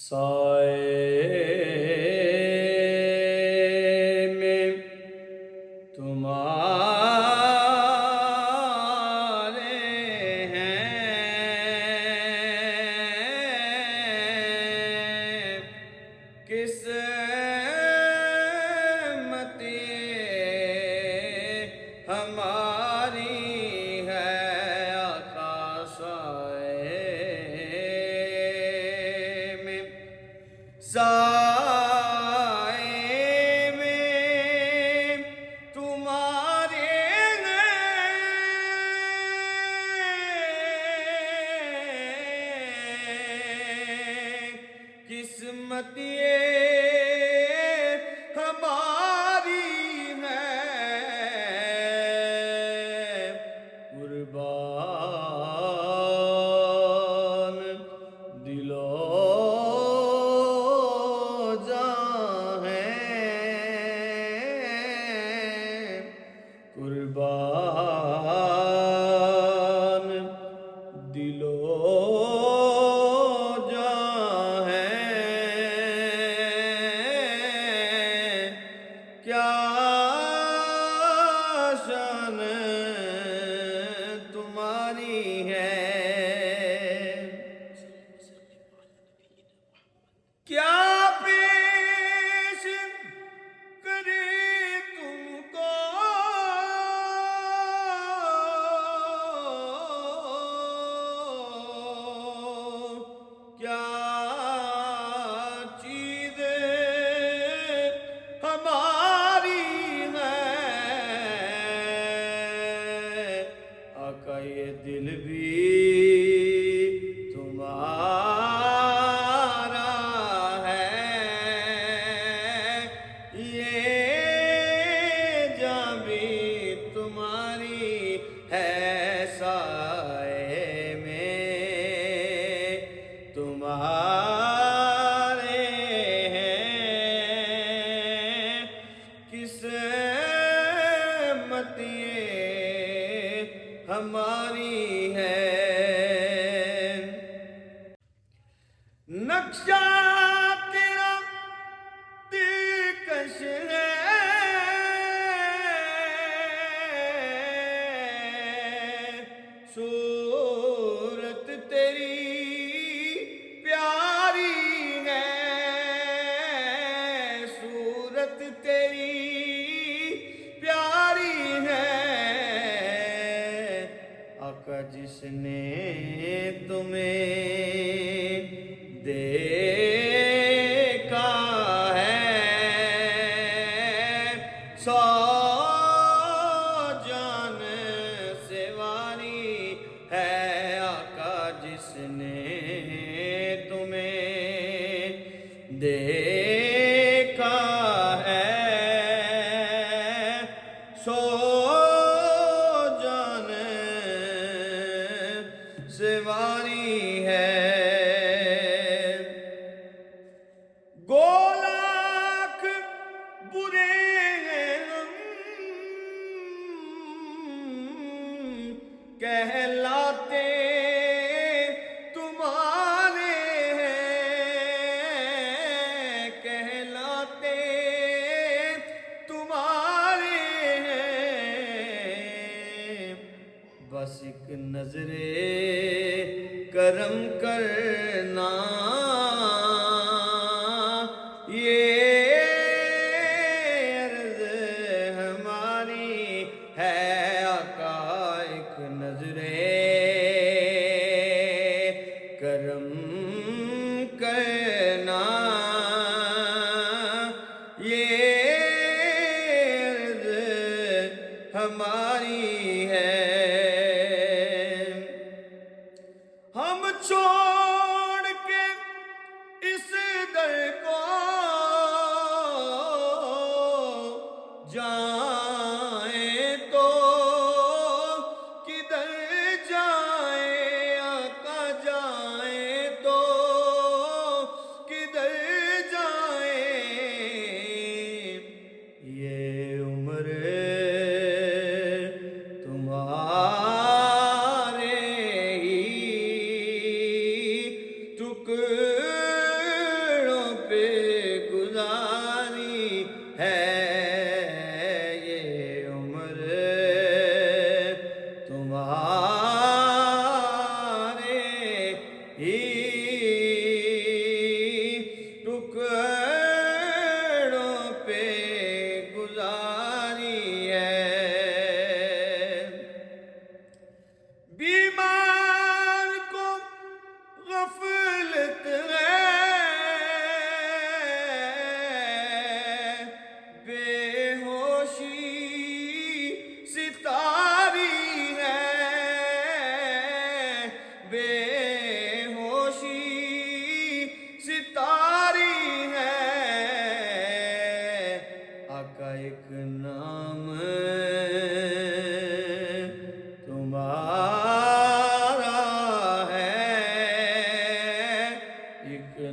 سائے میں تمہارے ہیں قسمت ہماری ہے آقا سائے میں تمہارے قسمت ہماری ہے قربان قربان دل و جاں ہیں کیا شان تمہاری ہے کیا پیش کرے تم کو کیا چیزیں ہماری ہیں آقا یہ دل بھی تمہارا ہے یہ جاں بھی تمہاری ہے سائے میں تمہارے ہیں قسمت ہماری ہے نقشہ تیرا دلکش ہے صورت تیری پیاری ہے صورت تیری پیاری ہے آقا جس نے تمہیں دیکھا ہے سو جان سے واری ہے آقا جس نے تمہیں دیکھا ہے سو جان سے واری ہے گولاک برے ہم کہلاتے تمہارے ہیں کہلاتے تمہارے ہیں بس ایک نظر کرم کرنا یہ عرض ہماری ہے آقا ایک نظر کرم کرنا یہ عرض ہماری ہے ہم چھوڑ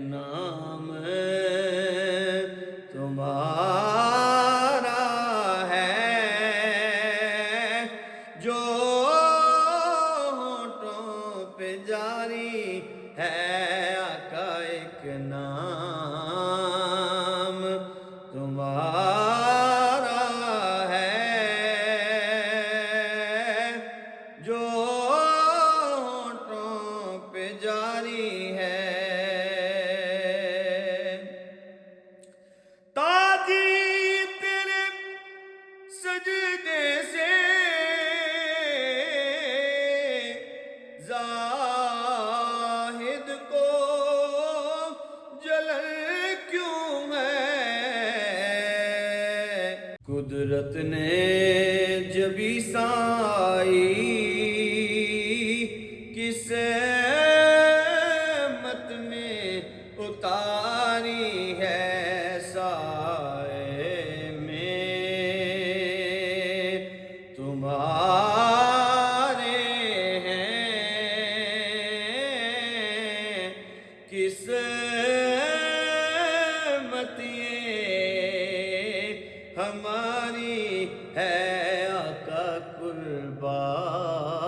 نام تمہارا ہے جو ہونٹوں پہ جاری ہے آقا ایک نام تمہارا ہے جو ہونٹوں پہ جاری ہے تاجی تیرے سجدے سے زاہد کو جلن کیوں ہے قدرت نے جبھی سائی کس مت میں اتاری ہے سائے میں تمہارے ہیں کس مت یہ ہماری ہے آقا قربان